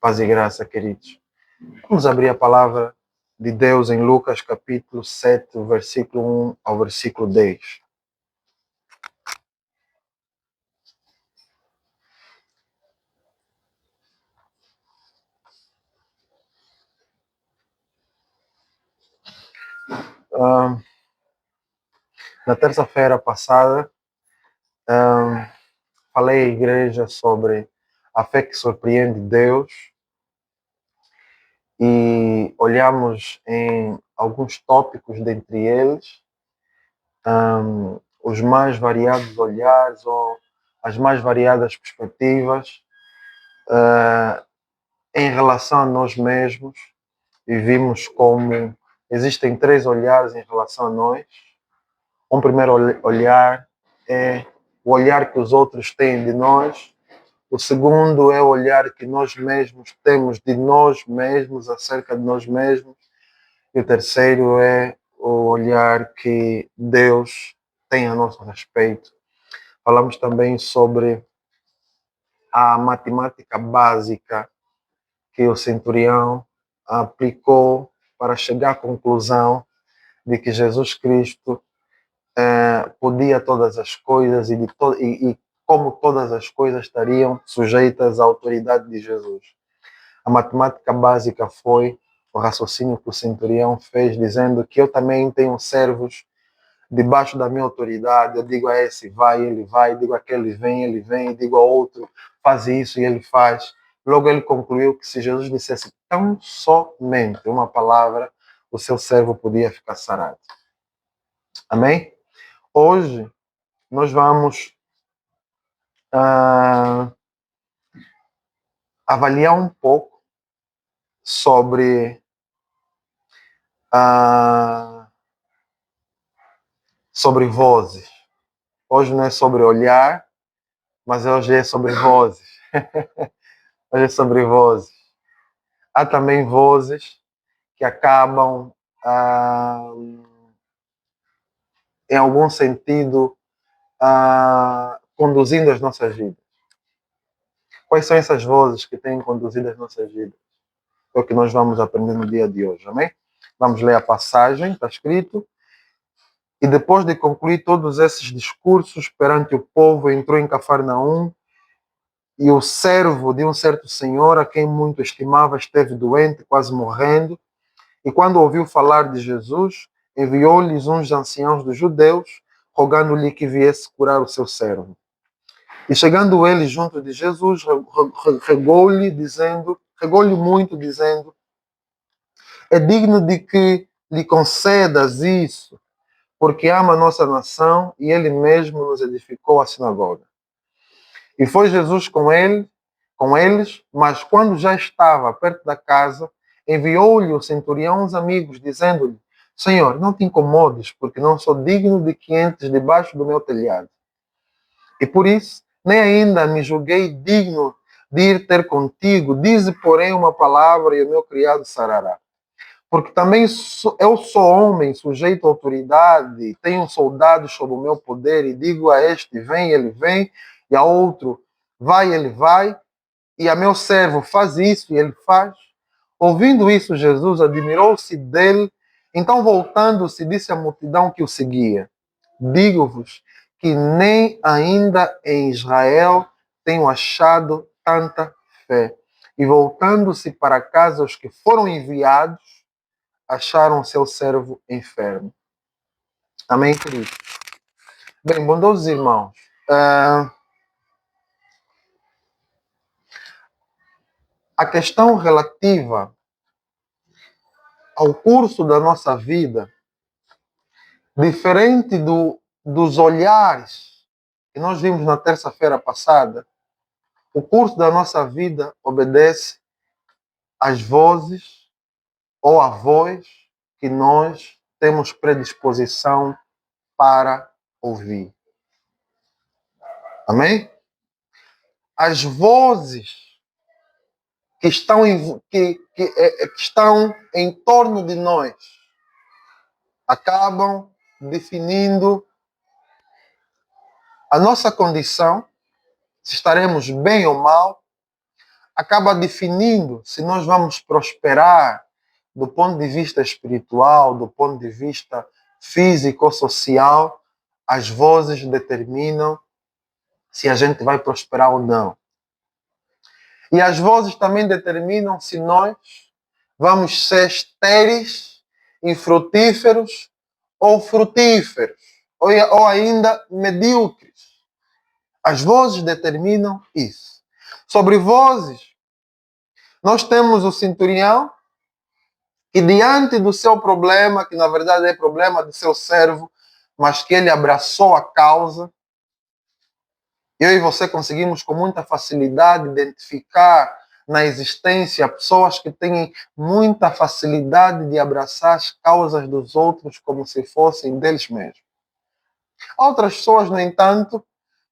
Paz e graça, queridos. Vamos abrir a palavra de Deus em Lucas capítulo 7, versículo 1 ao versículo 10. Na terça-feira passada, falei à igreja sobre a fé que surpreende Deus e olhamos em alguns tópicos dentre eles, os mais variados olhares ou as mais variadas perspectivas em relação a nós mesmos, e vimos como existem três olhares em relação a nós. Um primeiro olhar é o olhar que os outros têm de nós. O segundo é o olhar que nós mesmos temos de nós mesmos, acerca de nós mesmos. E o terceiro é o olhar que Deus tem a nosso respeito. Falamos também sobre a matemática básica que o centurião aplicou para chegar à conclusão de que Jesus Cristo podia todas as coisas e como todas as coisas estariam sujeitas à autoridade de Jesus. A matemática básica foi o raciocínio que o centurião fez, dizendo que eu também tenho servos debaixo da minha autoridade. Eu digo a esse vai, ele vai, digo àquele vem, ele vem, digo ao outro faz isso e ele faz. Logo ele concluiu que se Jesus dissesse tão somente uma palavra, o seu servo podia ficar sarado. Amém? Hoje nós vamos avaliar um pouco sobre vozes. Hoje não é sobre olhar, mas hoje é sobre vozes. Hoje é sobre vozes. Há também vozes que acabam, em algum sentido, conduzindo as nossas vidas. Quais são essas vozes que têm conduzido as nossas vidas? É o que nós vamos aprender no dia de hoje, amém? Vamos ler a passagem, está escrito. E depois de concluir todos esses discursos perante o povo, entrou em Cafarnaum, e o servo de um certo senhor, a quem muito estimava, esteve doente, quase morrendo. E quando ouviu falar de Jesus, enviou-lhes uns anciãos dos judeus, rogando-lhe que viesse curar o seu servo. E chegando ele junto de Jesus, regou-lhe muito, dizendo: é digno de que lhe concedas isso, porque ama a nossa nação e ele mesmo nos edificou a sinagoga. E foi Jesus com eles, mas quando já estava perto da casa, enviou-lhe o centurião uns amigos, dizendo-lhe: Senhor, não te incomodes, porque não sou digno de que entres debaixo do meu telhado. E por isso, nem ainda me julguei digno de ir ter contigo. Dize, porém, uma palavra e o meu criado sarará. Porque também eu sou homem, sujeito à autoridade, tenho soldados sob o meu poder, e digo a este, vem, ele vem, e a outro, vai, ele vai, e a meu servo, faz isso, e ele faz. Ouvindo isso, Jesus admirou-se dele, então voltando-se, disse à multidão que o seguia: digo-vos que nem ainda em Israel tenho achado tanta fé. E voltando-se para casa, os que foram enviados acharam seu servo enfermo. Amém, querido? Bem, bondosos irmãos, a questão relativa ao curso da nossa vida, diferente dos olhares que nós vimos na terça-feira passada, o curso da nossa vida obedece às vozes ou à voz que nós temos predisposição para ouvir. Amém? As vozes que estão em torno de nós acabam definindo a nossa condição, se estaremos bem ou mal, acaba definindo se nós vamos prosperar do ponto de vista espiritual, do ponto de vista físico-social. As vozes determinam se a gente vai prosperar ou não. E as vozes também determinam se nós vamos ser estéreis, infrutíferos ou frutíferos, ou ainda medíocres. As vozes determinam isso. Sobre vozes, nós temos o centurião, que diante do seu problema, que na verdade é problema do seu servo, mas que ele abraçou a causa. Eu e você conseguimos com muita facilidade identificar na existência pessoas que têm muita facilidade de abraçar as causas dos outros como se fossem deles mesmos. Outras pessoas, no entanto,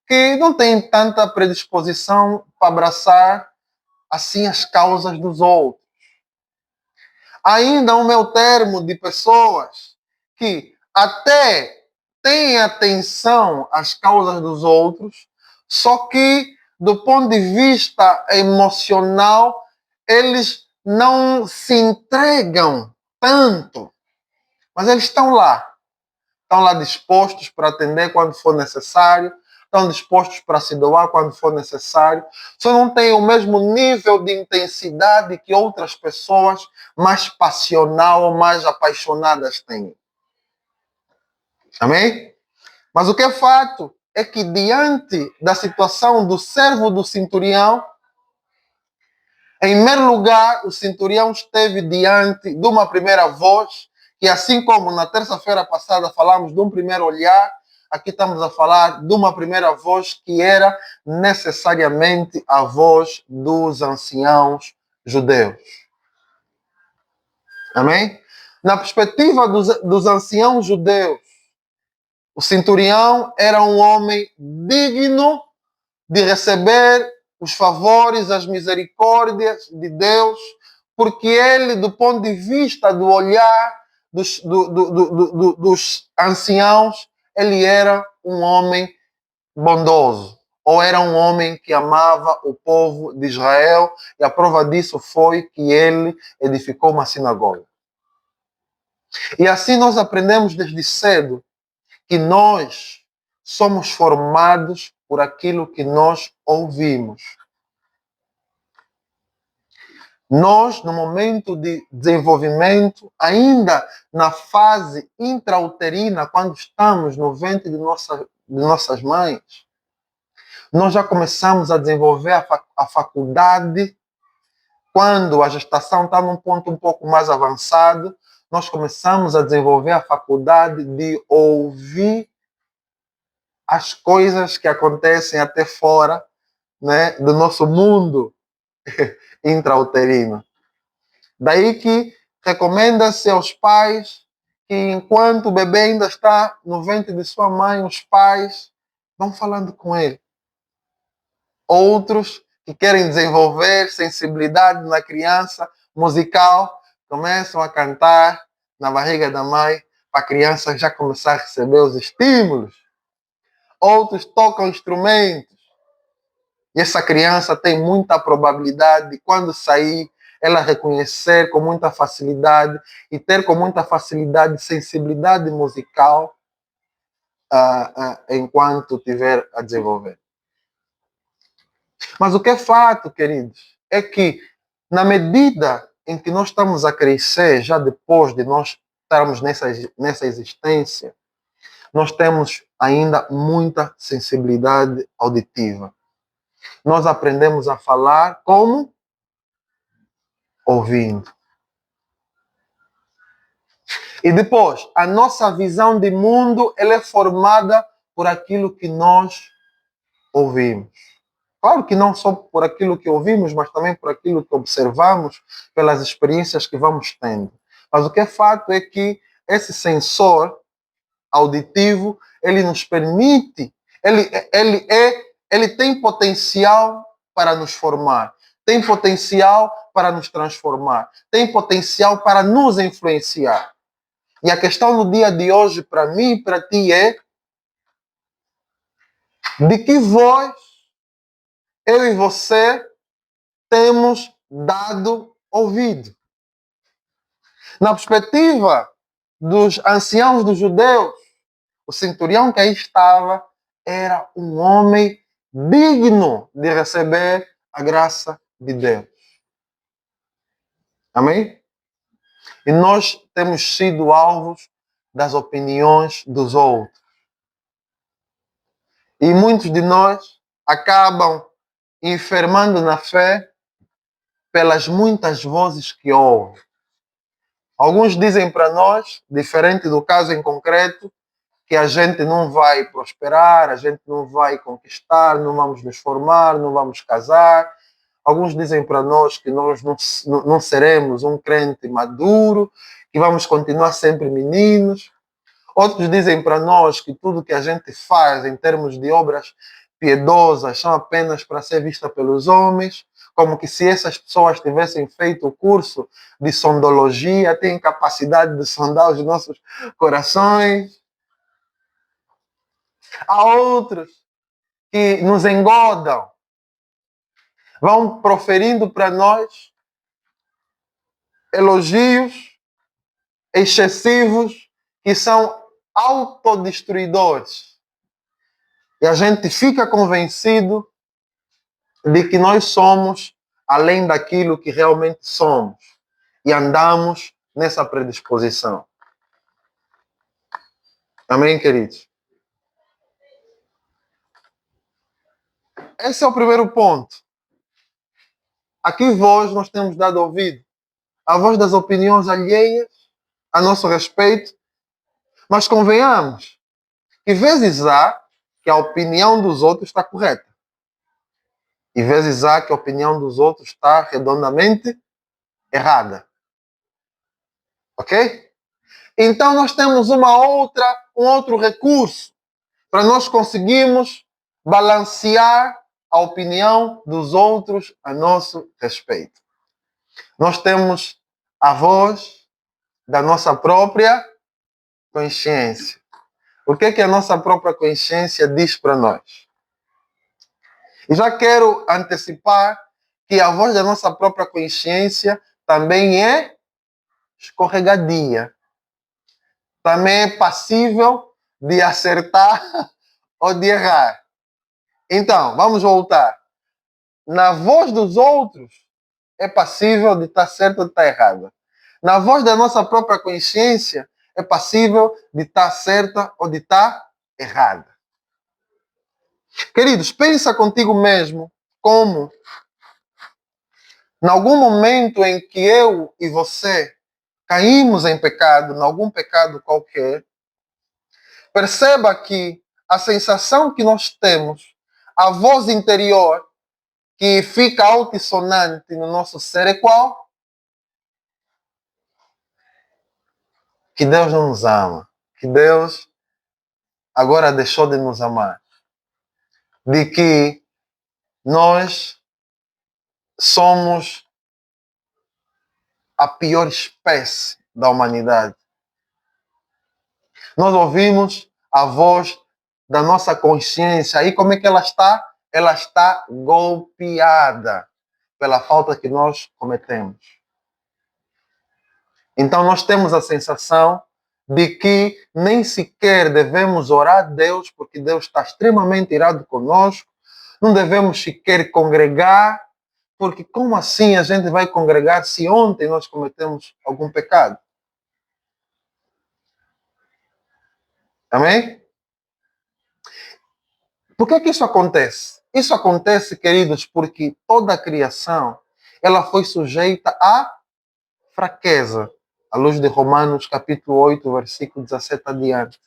que não têm tanta predisposição para abraçar assim as causas dos outros. Ainda o meu termo de pessoas que até têm atenção às causas dos outros, só que do ponto de vista emocional, eles não se entregam tanto, mas eles estão lá dispostos para atender quando for necessário, estão dispostos para se doar quando for necessário, só não têm o mesmo nível de intensidade que outras pessoas mais passional ou mais apaixonadas têm. Amém? Mas o que é fato é que diante da situação do servo do centurião, em primeiro lugar, o centurião esteve diante de uma primeira voz, que assim como na terça-feira passada falamos de um primeiro olhar, aqui estamos a falar de uma primeira voz que era necessariamente a voz dos anciãos judeus. Amém? Na perspectiva dos anciãos judeus, o centurião era um homem digno de receber os favores, as misericórdias de Deus, porque ele, do ponto de vista do olhar dos anciãos, ele era um homem bondoso, ou era um homem que amava o povo de Israel, e a prova disso foi que ele edificou uma sinagoga. E assim nós aprendemos desde cedo que nós somos formados por aquilo que nós ouvimos. Nós, no momento de desenvolvimento, ainda na fase intrauterina, quando estamos no ventre de nossas mães, nós já começamos a desenvolver a faculdade. Quando a gestação está num ponto um pouco mais avançado, nós começamos a desenvolver a faculdade de ouvir as coisas que acontecem até fora, né, do nosso mundo intrauterino. Daí que recomenda-se aos pais que enquanto o bebê ainda está no ventre de sua mãe, os pais vão falando com ele. Outros que querem desenvolver sensibilidade na criança musical começam a cantar na barriga da mãe para a criança já começar a receber os estímulos. Outros tocam instrumentos. E essa criança tem muita probabilidade de, quando sair, ela reconhecer com muita facilidade e ter com muita facilidade sensibilidade musical enquanto estiver a desenvolver. Mas o que é fato, queridos, é que na medida em que nós estamos a crescer, já depois de nós estarmos nessa existência, nós temos ainda muita sensibilidade auditiva. Nós aprendemos a falar como? Ouvindo. E depois, a nossa visão de mundo, ela é formada por aquilo que nós ouvimos. Claro que não só por aquilo que ouvimos, mas também por aquilo que observamos, pelas experiências que vamos tendo. Mas o que é fato é que esse sensor auditivo, ele nos permite, ele tem potencial para nos formar, tem potencial para nos transformar, tem potencial para nos influenciar. E a questão no dia de hoje, para mim e para ti, é de que voz eu e você temos dado ouvido. Na perspectiva dos anciãos dos judeus, o centurião que aí estava era um homem digno de receber a graça de Deus. Amém? E nós temos sido alvos das opiniões dos outros. E muitos de nós acabam enfermando na fé pelas muitas vozes que ouvem. Alguns dizem para nós, diferente do caso em concreto, que a gente não vai prosperar, a gente não vai conquistar, não vamos nos formar, não vamos casar. Alguns dizem para nós que nós não seremos um crente maduro, que vamos continuar sempre meninos. Outros dizem para nós que tudo que a gente faz em termos de obras piedosas são apenas para ser vista pelos homens, como que se essas pessoas tivessem feito o curso de sondologia, têm capacidade de sondar os nossos corações. Há outros que nos engodam, vão proferindo para nós elogios excessivos que são autodestruidores. E a gente fica convencido de que nós somos além daquilo que realmente somos. E andamos nessa predisposição. Amém, queridos? Esse é o primeiro ponto. A que voz nós temos dado ouvido? A voz das opiniões alheias a nosso respeito? Mas convenhamos que vezes há que a opinião dos outros está correta. E vezes há que a opinião dos outros está redondamente errada. Ok? Então nós temos um outro recurso para nós conseguirmos balancear a opinião dos outros a nosso respeito. Nós temos a voz da nossa própria consciência. O que é que a nossa própria consciência diz para nós? E já quero antecipar que a voz da nossa própria consciência também é escorregadia. Também é passível de acertar ou de errar. Então, vamos voltar. Na voz dos outros, é passível de estar certo ou de estar errada. Na voz da nossa própria consciência, é passível de estar certa ou de estar errada. Queridos, pensa contigo mesmo como, em algum momento em que eu e você caímos em pecado, em algum pecado qualquer, perceba que a sensação que nós temos, a voz interior que fica altissonante no nosso ser é qual? Que Deus não nos ama. Que Deus agora deixou de nos amar. De que nós somos a pior espécie da humanidade. Nós ouvimos a voz da nossa consciência. E como é que ela está? Ela está golpeada pela falta que nós cometemos. Então nós temos a sensação de que nem sequer devemos orar a Deus, porque Deus está extremamente irado conosco. Não devemos sequer congregar, porque como assim a gente vai congregar se ontem nós cometemos algum pecado? Amém? Por que isso acontece? Isso acontece, queridos, porque toda a criação ela foi sujeita à fraqueza, à luz de Romanos capítulo 8, versículo 17 adiante.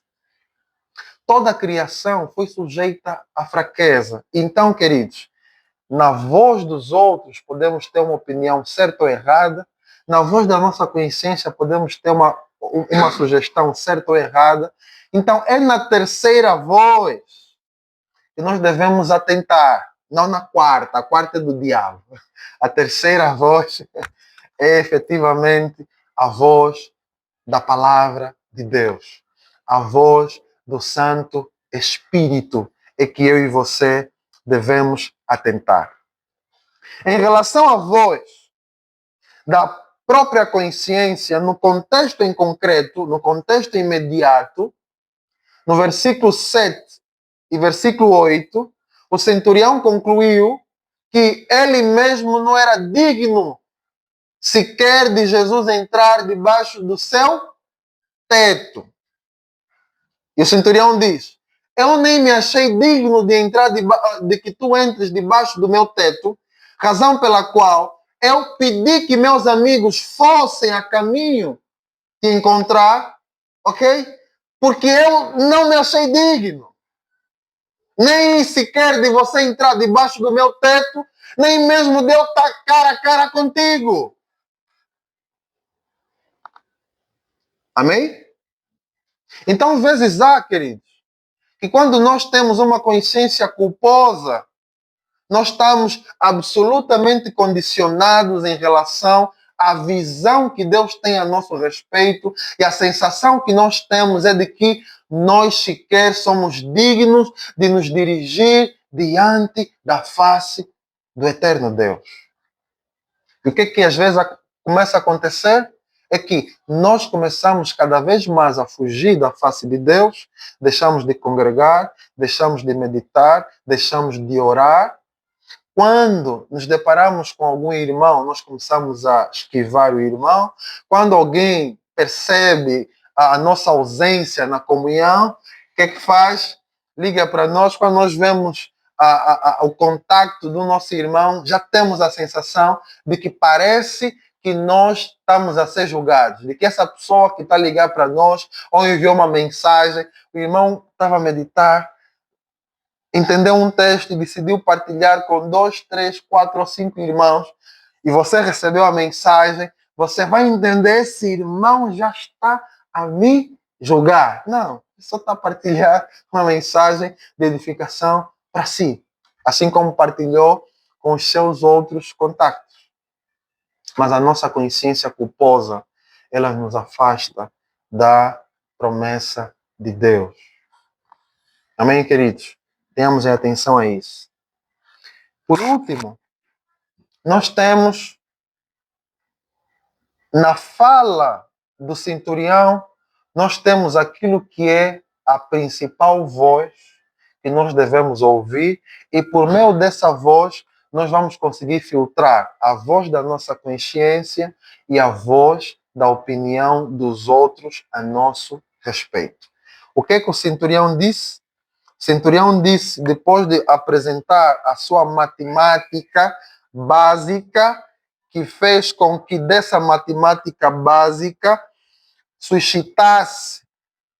Toda a criação foi sujeita à fraqueza. Então, queridos, na voz dos outros podemos ter uma opinião certa ou errada, na voz da nossa consciência podemos ter uma sugestão certa ou errada. Então, é na terceira voz que nós devemos atentar, não na quarta. A quarta é do diabo. A terceira voz é efetivamente a voz da palavra de Deus, a voz do Santo Espírito, é que eu e você devemos atentar. Em relação à voz da própria consciência, no contexto em concreto, no contexto imediato, no versículo 7 e versículo 8, o centurião concluiu que ele mesmo não era digno sequer de Jesus entrar debaixo do seu teto. E o centurião diz: eu nem me achei digno de entrar de que tu entres debaixo do meu teto, razão pela qual eu pedi que meus amigos fossem a caminho te encontrar, ok? Porque eu não me achei digno. Nem sequer de você entrar debaixo do meu teto, nem mesmo de eu estar cara a cara contigo. Amém? Então, às vezes há, queridos, que quando nós temos uma consciência culposa, nós estamos absolutamente condicionados em relação à visão que Deus tem a nosso respeito, e a sensação que nós temos é de que nós sequer somos dignos de nos dirigir diante da face do eterno Deus. E o que às vezes começa a acontecer? É que nós começamos cada vez mais a fugir da face de Deus, deixamos de congregar, deixamos de meditar, deixamos de orar. Quando nos deparamos com algum irmão, nós começamos a esquivar o irmão. Quando alguém percebe a nossa ausência na comunhão, o que é que faz? Liga para nós. Quando nós vemos o contacto do nosso irmão, já temos a sensação de que parece que nós estamos a ser julgados, de que essa pessoa que está a ligar para nós ou enviou uma mensagem, o irmão estava a meditar, entendeu um texto e decidiu partilhar com 2, 3, 4 ou 5 irmãos, e você recebeu a mensagem, você vai entender: esse irmão já está a me julgar. Não, só está a partilhar uma mensagem de edificação para si, assim como partilhou com os seus outros contatos. Mas a nossa consciência culposa, ela nos afasta da promessa de Deus. Amém, queridos? Tenhamos atenção a isso. Por último, nós temos na fala do centurião, nós temos aquilo que é a principal voz que nós devemos ouvir, e por meio dessa voz nós vamos conseguir filtrar a voz da nossa consciência e a voz da opinião dos outros a nosso respeito. O que o centurião disse? O centurião disse, depois de apresentar a sua matemática básica, que fez com que dessa matemática básica suscitasse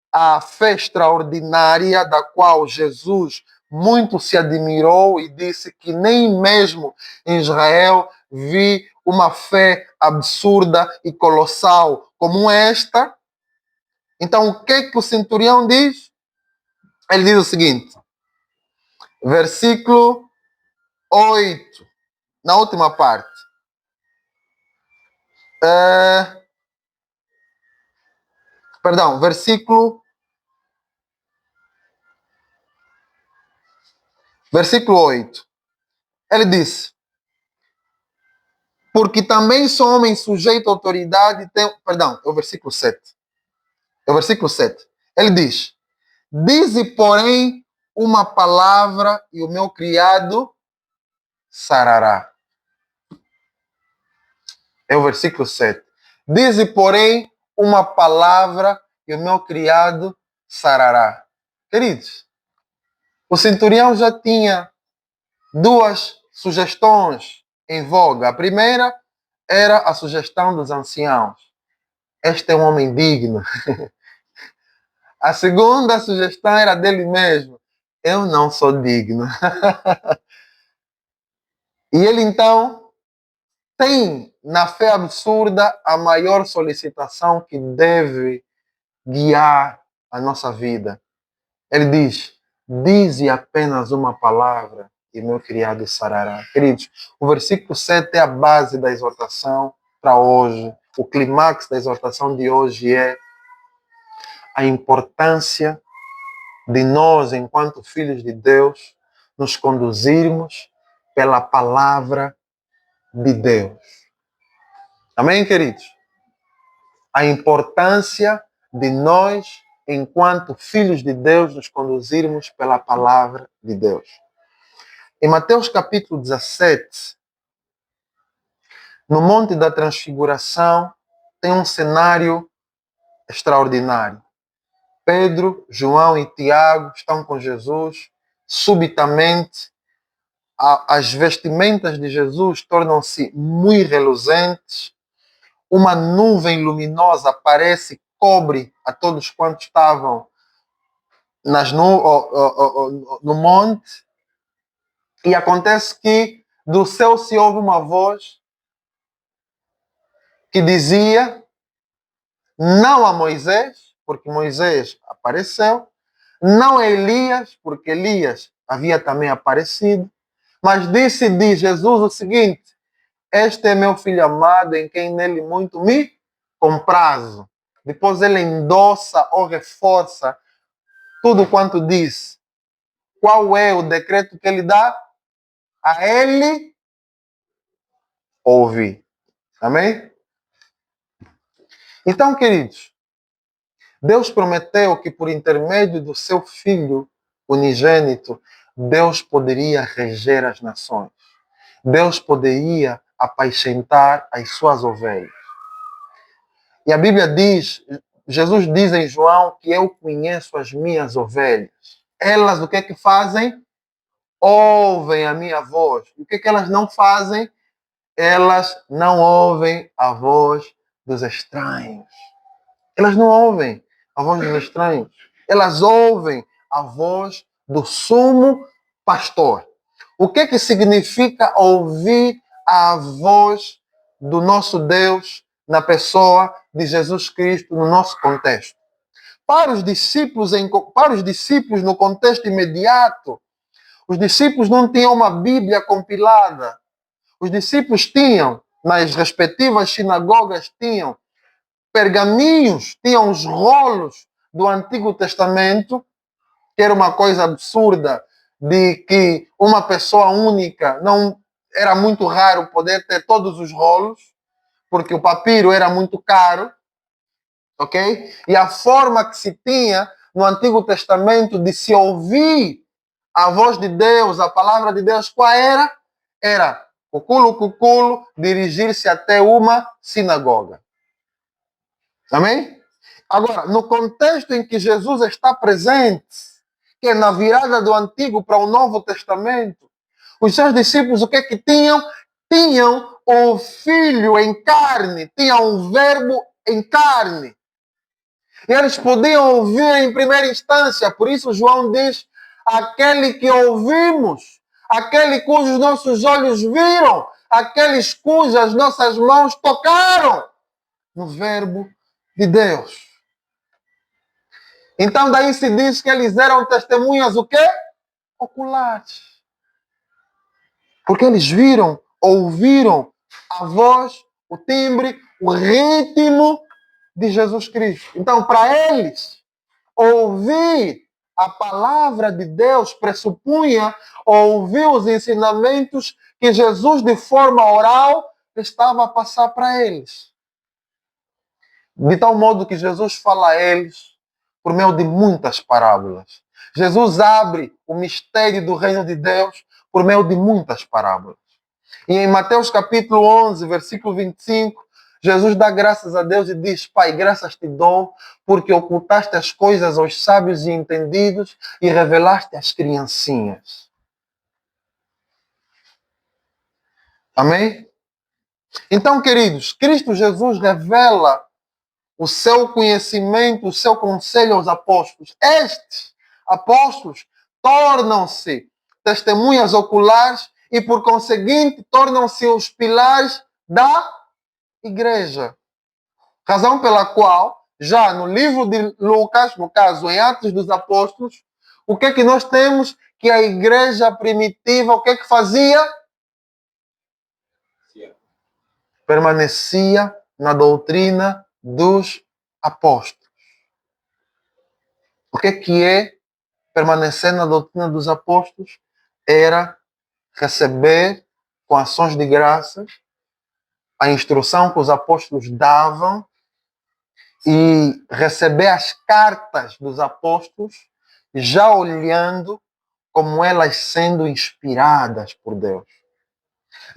a fé extraordinária, da qual Jesus muito se admirou e disse que nem mesmo em Israel vi uma fé absurda e colossal como esta. Então, o que o centurião diz? Ele diz o seguinte, versículo 8, na última parte. Perdão, versículo 8. Ele disse: porque também sou homem sujeito à autoridade. Perdão, é o versículo 7. É o versículo 7. Ele diz: dize, porém, uma palavra e o meu criado sarará. É o versículo 7. Dize, porém, uma palavra e o meu criado sarará. Queridos, o centurião já tinha duas sugestões em voga. A primeira era a sugestão dos anciãos. Este é um homem digno. A segunda sugestão era dele mesmo. Eu não sou digno. E ele então tem na fé absurda a maior solicitação que deve guiar a nossa vida. Ele diz: dize apenas uma palavra e meu criado sarará. Queridos, o versículo 7 é a base da exortação para hoje. O clímax da exortação de hoje é a importância de nós, enquanto filhos de Deus, nos conduzirmos pela palavra de Deus. Amém, queridos? A importância de nós, enquanto filhos de Deus, nos conduzirmos pela palavra de Deus. Em Mateus capítulo 17, no Monte da Transfiguração, tem um cenário extraordinário. Pedro, João e Tiago estão com Jesus. Subitamente, as vestimentas de Jesus tornam-se muito reluzentes. Uma nuvem luminosa aparece, cobre a todos quantos estavam no monte. E acontece que do céu se ouve uma voz que dizia, não a Moisés, porque Moisés apareceu, não a Elias, porque Elias havia também aparecido, mas disse de Jesus o seguinte: este é meu filho amado, em quem nele muito me comprazo. Depois ele endossa ou reforça tudo quanto diz. Qual é o decreto que ele dá? A ele ouvir. Amém? Então, queridos, Deus prometeu que por intermédio do seu Filho unigênito, Deus poderia reger as nações. Deus poderia apacentar as suas ovelhas. E a Bíblia diz, Jesus diz em João que eu conheço as minhas ovelhas. Elas o que é que fazem? Ouvem a minha voz. O que é que elas não fazem? Elas não ouvem a voz dos estranhos. Elas não ouvem a voz dos estranhos. Elas ouvem a voz do sumo pastor. O que é que significa ouvir a voz do nosso Deus na pessoa de Jesus Cristo no nosso contexto? Para os discípulos no contexto imediato, os discípulos não tinham uma Bíblia compilada. Os discípulos tinham, nas respectivas sinagogas, tinham pergaminhos, tinham os rolos do Antigo Testamento, que era uma coisa absurda, de que uma pessoa única não era muito raro poder ter todos os rolos, porque o papiro era muito caro, ok? E a forma que se tinha no Antigo Testamento de se ouvir a voz de Deus, a palavra de Deus, qual era? Era cuculo, dirigir-se até uma sinagoga. Amém? Agora, no contexto em que Jesus está presente, que é na virada do Antigo para o Novo Testamento, os seus discípulos o que é que tinham? Tinham o Filho em carne, tinham o Verbo em carne. E eles podiam ouvir em primeira instância, por isso João diz, aquele que ouvimos, aquele cujos nossos olhos viram, aqueles cujas nossas mãos tocaram no Verbo de Deus. Então daí se diz que eles eram testemunhas o quê? Oculares. Porque eles viram, ouviram a voz, o timbre, o ritmo de Jesus Cristo. Então, para eles, ouvir a palavra de Deus pressupunha ouvir os ensinamentos que Jesus, de forma oral, estava a passar para eles. De tal modo que Jesus fala a eles por meio de muitas parábolas. Jesus abre o mistério do reino de Deus por meio de muitas parábolas. E em Mateus capítulo 11, versículo 25, Jesus dá graças a Deus e diz: Pai, graças te dou, porque ocultaste as coisas aos sábios e entendidos e revelaste às criancinhas. Amém? Então, queridos, Cristo Jesus revela o seu conhecimento, o seu conselho aos apóstolos. Estes apóstolos tornam-se testemunhas oculares e, por conseguinte, tornam-se os pilares da igreja. Razão pela qual, já no livro de Lucas, no caso, em Atos dos Apóstolos, o que é que nós temos? Que a igreja primitiva, o que é que fazia? Permanecia na doutrina dos apóstolos. O que é permanecer na doutrina dos apóstolos? Era receber com ações de graças a instrução que os apóstolos davam e receber as cartas dos apóstolos, já olhando como elas sendo inspiradas por Deus,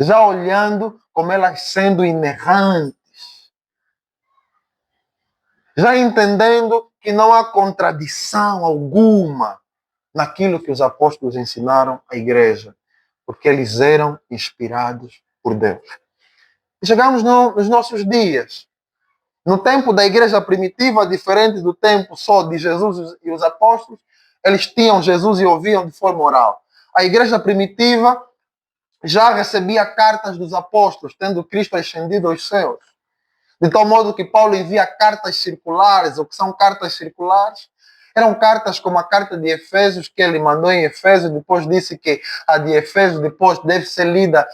já olhando como elas sendo inerrantes, já entendendo que não há contradição alguma naquilo que os apóstolos ensinaram à igreja, porque eles eram inspirados por Deus. E chegamos nos nossos dias. No tempo da igreja primitiva, diferente do tempo só de Jesus e os apóstolos, eles tinham Jesus e ouviam de forma oral. A igreja primitiva já recebia cartas dos apóstolos, tendo Cristo ascendido aos céus. De tal modo que Paulo envia cartas circulares. O que são cartas circulares? Eram cartas como a carta de Efésios, que ele mandou em Efésios, depois disse que a de Efésios depois deve ser lida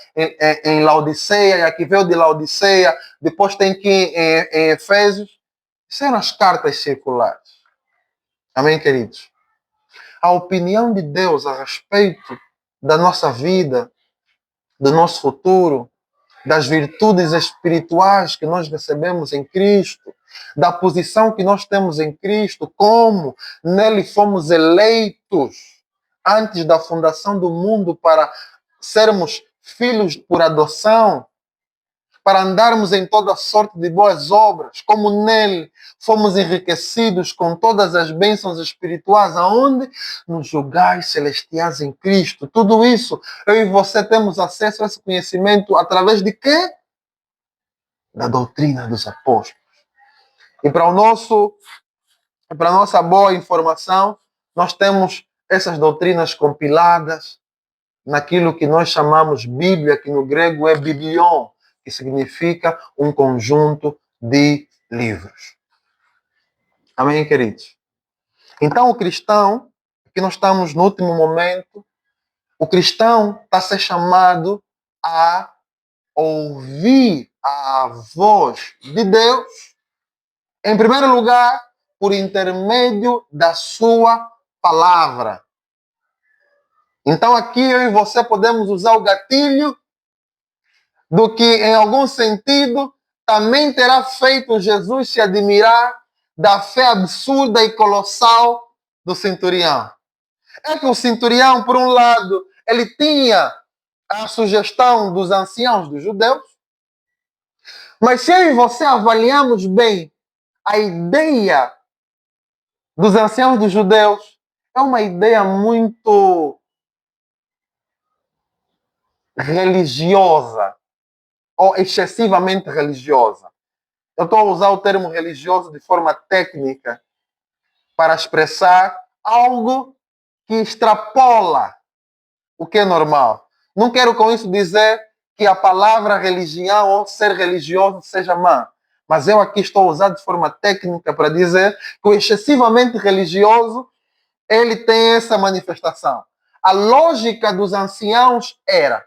em Laodiceia, e a que veio de Laodiceia, depois tem que ir em Efésios. Isso eram as cartas circulares. Amém, queridos? A opinião de Deus a respeito da nossa vida, do nosso futuro, das virtudes espirituais que nós recebemos em Cristo, da posição que nós temos em Cristo, como nele fomos eleitos antes da fundação do mundo para sermos filhos por adoção, para andarmos em toda sorte de boas obras, como nele fomos enriquecidos com todas as bênçãos espirituais, aonde? Nos lugares celestiais em Cristo. Tudo isso, eu e você temos acesso a esse conhecimento através de quê? Da doutrina dos apóstolos. E para a nossa boa informação, nós temos essas doutrinas compiladas naquilo que nós chamamos Bíblia, que no grego é biblion, que significa um conjunto de livros. Amém, queridos? Então, o cristão, aqui nós estamos no último momento, o cristão está a ser chamado a ouvir a voz de Deus, em primeiro lugar, por intermédio da sua palavra. Então, aqui eu e você podemos usar o gatilho do que, em algum sentido, também terá feito Jesus se admirar da fé absurda e colossal do centurião. É que o centurião, por um lado, ele tinha a sugestão dos anciãos dos judeus, mas se eu e você avaliamos bem a ideia dos anciãos dos judeus, é uma ideia muito religiosa, ou excessivamente religiosa. Eu estou a usar o termo religioso de forma técnica para expressar algo que extrapola o que é normal. Não quero com isso dizer que a palavra religião ou ser religioso seja má, mas eu aqui estou a usar de forma técnica para dizer que o excessivamente religioso, ele tem essa manifestação. A lógica dos anciãos era: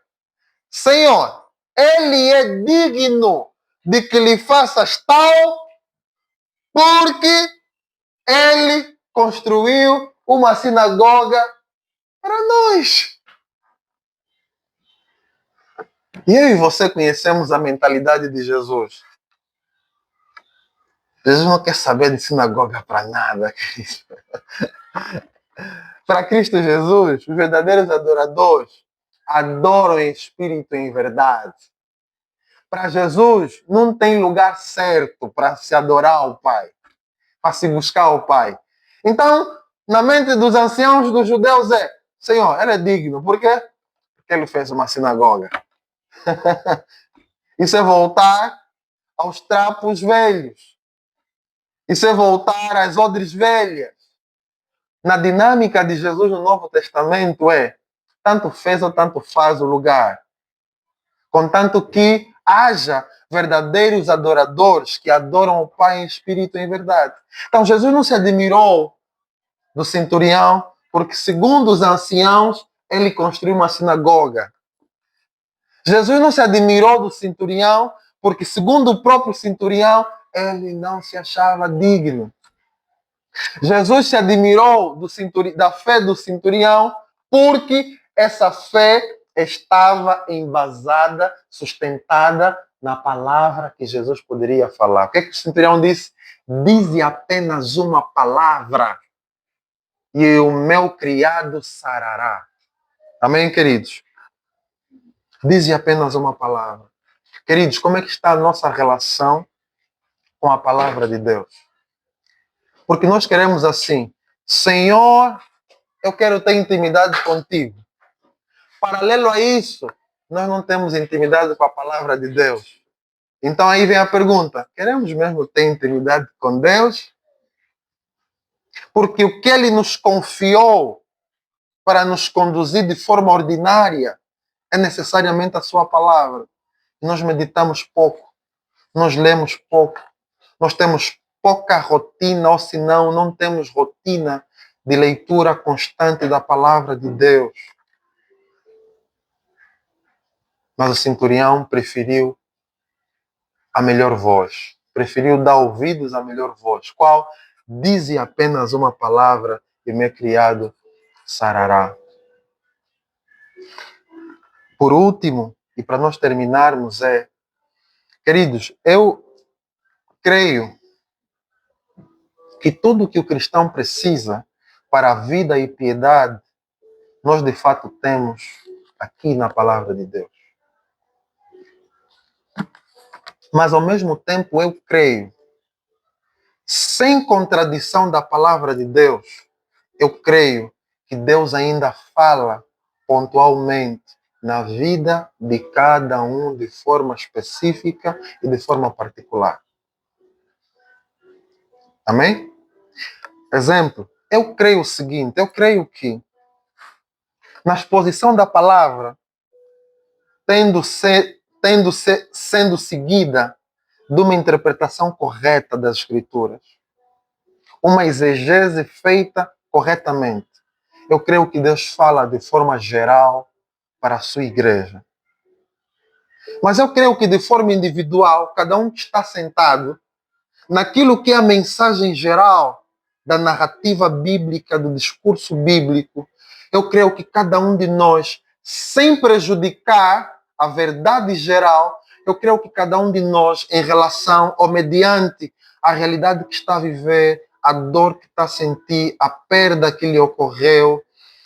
Senhor, ele é digno de que lhe faças tal, porque ele construiu uma sinagoga para nós. E eu e você conhecemos a mentalidade de Jesus. Jesus não quer saber de sinagoga para nada, querido. Para Cristo Jesus, os verdadeiros adoradores adoram em espírito e em verdade. Para Jesus, não tem lugar certo para se adorar ao Pai, para se buscar ao Pai. Então, na mente dos anciãos dos judeus é: Senhor, ele é digno. Por quê? Porque ele fez uma sinagoga. Isso é voltar aos trapos velhos. Isso é voltar às odres velhas. Na dinâmica de Jesus no Novo Testamento é: tanto fez ou tanto faz o lugar. Contanto que haja verdadeiros adoradores que adoram o Pai em espírito e em verdade. Então Jesus não se admirou do centurião porque, segundo os anciãos, ele construiu uma sinagoga. Jesus não se admirou do centurião porque, segundo o próprio centurião, ele não se achava digno. Jesus se admirou da fé do centurião porque essa fé estava embasada, sustentada na palavra que Jesus poderia falar. O que é que o centurião disse? Dize apenas uma palavra e o meu criado sarará. Amém, queridos? Dize apenas uma palavra. Queridos, como é que está a nossa relação com a palavra de Deus? Porque nós queremos assim, Senhor, eu quero ter intimidade contigo. Paralelo a isso, nós não temos intimidade com a palavra de Deus. Então aí vem a pergunta, queremos mesmo ter intimidade com Deus? Porque o que Ele nos confiou para nos conduzir de forma ordinária é necessariamente a sua palavra. Nós meditamos pouco, nós lemos pouco, nós temos pouca rotina, ou senão não temos rotina de leitura constante da palavra de Deus. Mas o centurião preferiu a melhor voz, preferiu dar ouvidos à melhor voz. Qual? Dize apenas uma palavra e meu criado sarará. Por último, e para nós terminarmos, queridos, eu creio que tudo que o cristão precisa para a vida e piedade, nós de fato temos aqui na palavra de Deus. Mas ao mesmo tempo eu creio, sem contradição da palavra de Deus, eu creio que Deus ainda fala pontualmente na vida de cada um de forma específica e de forma particular. Amém? Exemplo, eu creio o seguinte, eu creio que na exposição da palavra, sendo seguida de uma interpretação correta das Escrituras, uma exegese feita corretamente, eu creio que Deus fala de forma geral para a sua igreja. Mas eu creio que de forma individual, cada um que está sentado, naquilo que é a mensagem geral da narrativa bíblica, do discurso bíblico, eu creio que cada um de nós, sem prejudicar a verdade geral, eu creio que cada um de nós, em relação ou mediante a realidade que está a viver, a dor que está a sentir, a perda que lhe ocorreu,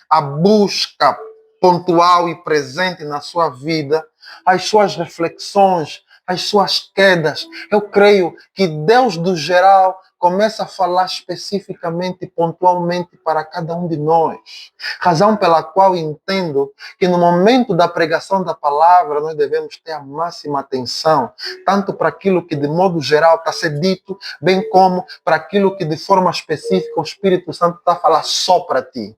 a busca pontual e presente na sua vida, as suas reflexões, as suas quedas. Eu creio que Deus do geral começa a falar especificamente e pontualmente para cada um de nós. Razão pela qual entendo que no momento da pregação da palavra nós devemos ter a máxima atenção, tanto para aquilo que de modo geral está a ser dito, bem como para aquilo que de forma específica o Espírito Santo está a falar só para ti.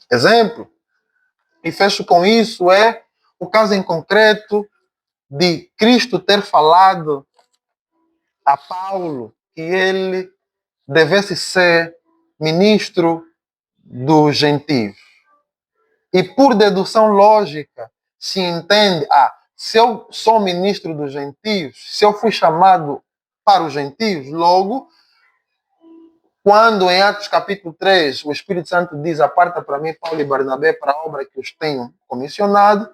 Exemplo, e fecho com isso, é o caso em concreto de Cristo ter falado a Paulo que ele devesse ser ministro dos gentios. E por dedução lógica, se entende, se eu sou ministro dos gentios, se eu fui chamado para os gentios, logo, quando em Atos capítulo 3, o Espírito Santo diz, aparta para mim Paulo e Barnabé para a obra que os tenho comissionado,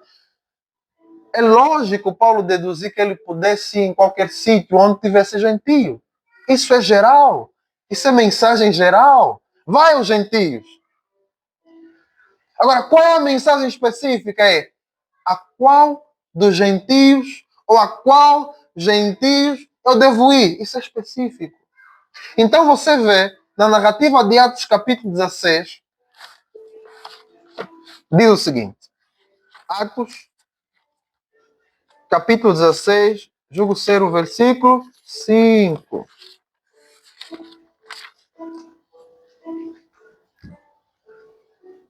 é lógico Paulo deduzir que ele pudesse ir em qualquer sítio onde tivesse gentio. Isso é geral. Isso é mensagem geral. Vai aos gentios. Agora, qual é a mensagem específica? É a qual dos gentios ou a qual gentios eu devo ir? Isso é específico. Então você vê na narrativa de Atos capítulo 16, diz o seguinte. Atos capítulo 16, julgo ser o versículo 5.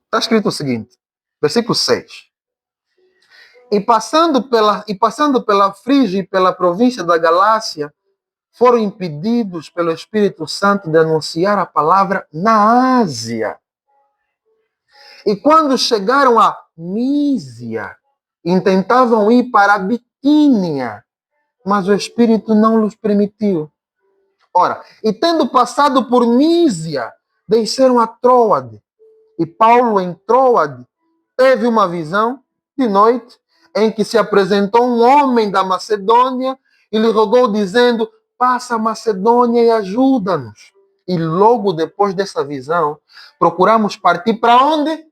Está escrito o seguinte, versículo 6. E passando pela Frígia e pela província da Galácia, foram impedidos pelo Espírito Santo de anunciar a palavra na Ásia. E quando chegaram a Mísia, intentavam ir para a Bitínia, mas o Espírito não lhes permitiu. Ora, e tendo passado por Mísia, desceram a Tróade. E Paulo em Tróade teve uma visão de noite, em que se apresentou um homem da Macedônia e lhe rogou, dizendo: passa a Macedônia e ajuda-nos. E logo depois dessa visão, procuramos partir para onde?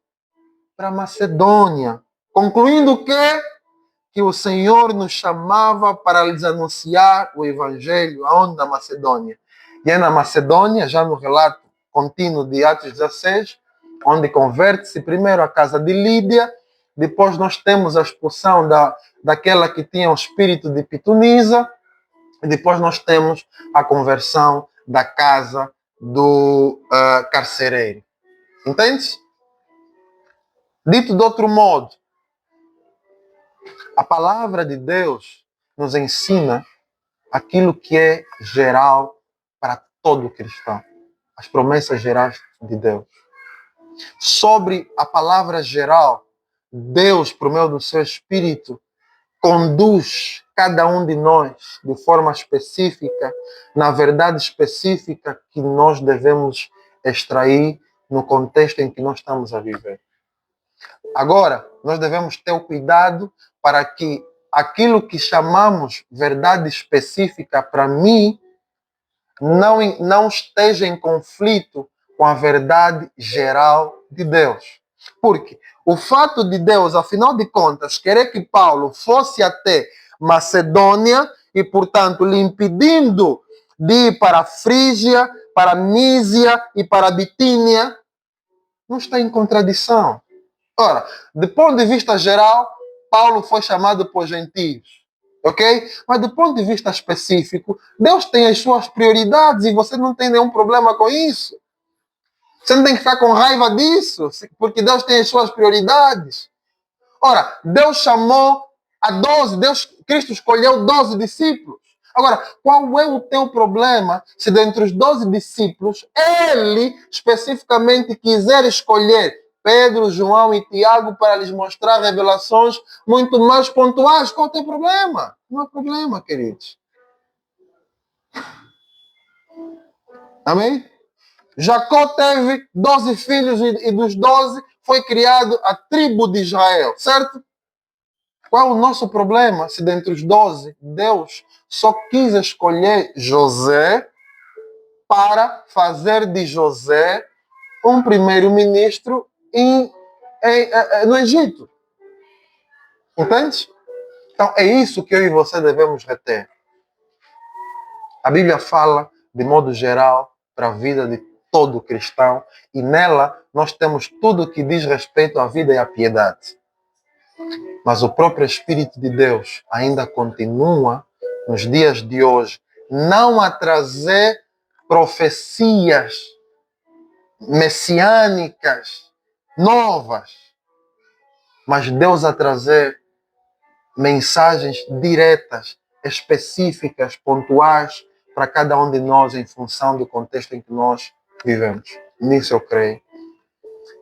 Para a Macedônia, concluindo que o Senhor nos chamava para lhes anunciar o Evangelho, aonde? Na Macedônia. E é na Macedônia, já no relato contínuo de Atos 16, onde converte-se primeiro a casa de Lídia, depois nós temos a expulsão daquela que tinha o espírito de pitonisa, e depois nós temos a conversão da casa do carcereiro. Entende? Dito de outro modo, a palavra de Deus nos ensina aquilo que é geral para todo cristão. As promessas gerais de Deus. Sobre a palavra geral, Deus, por meio do seu Espírito, conduz cada um de nós de forma específica, na verdade específica que nós devemos extrair no contexto em que nós estamos a viver. Agora, nós devemos ter o cuidado para que aquilo que chamamos verdade específica para mim não esteja em conflito com a verdade geral de Deus. Porque o fato de Deus, afinal de contas, querer que Paulo fosse até Macedônia e, portanto, lhe impedindo de ir para a Frígia, para a Mísia e para a Bitínia, não está em contradição. Ora, do ponto de vista geral, Paulo foi chamado por gentios. Ok? Mas do ponto de vista específico, Deus tem as suas prioridades e você não tem nenhum problema com isso. Você não tem que ficar com raiva disso, porque Deus tem as suas prioridades. Ora, Deus chamou a 12, Cristo escolheu 12 discípulos. Agora, qual é o teu problema se dentre os 12 discípulos, ele especificamente quiser escolher Pedro, João e Tiago para lhes mostrar revelações muito mais pontuais? Qual é o teu problema? Não há problema, queridos. Amém? Jacó teve 12 filhos e dos 12 foi criado a tribo de Israel, certo? Qual é o nosso problema se dentre os 12 Deus só quis escolher José para fazer de José um primeiro-ministro no Egito? Entende? Então é isso que eu e você devemos reter. A Bíblia fala de modo geral para a vida de todo cristão e nela nós temos tudo que diz respeito à vida e à piedade. Mas o próprio Espírito de Deus ainda continua nos dias de hoje não a trazer profecias messiânicas novas, mas Deus a trazer mensagens diretas, específicas, pontuais para cada um de nós em função do contexto em que nós vivemos. Nisso eu creio.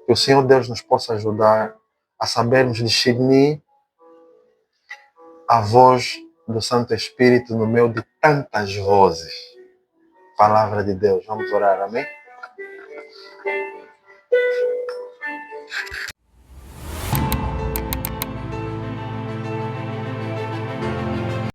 Que o Senhor Deus nos possa ajudar a sabermos discernir a voz do Santo Espírito no meio de tantas vozes. Palavra de Deus. Vamos orar, amém?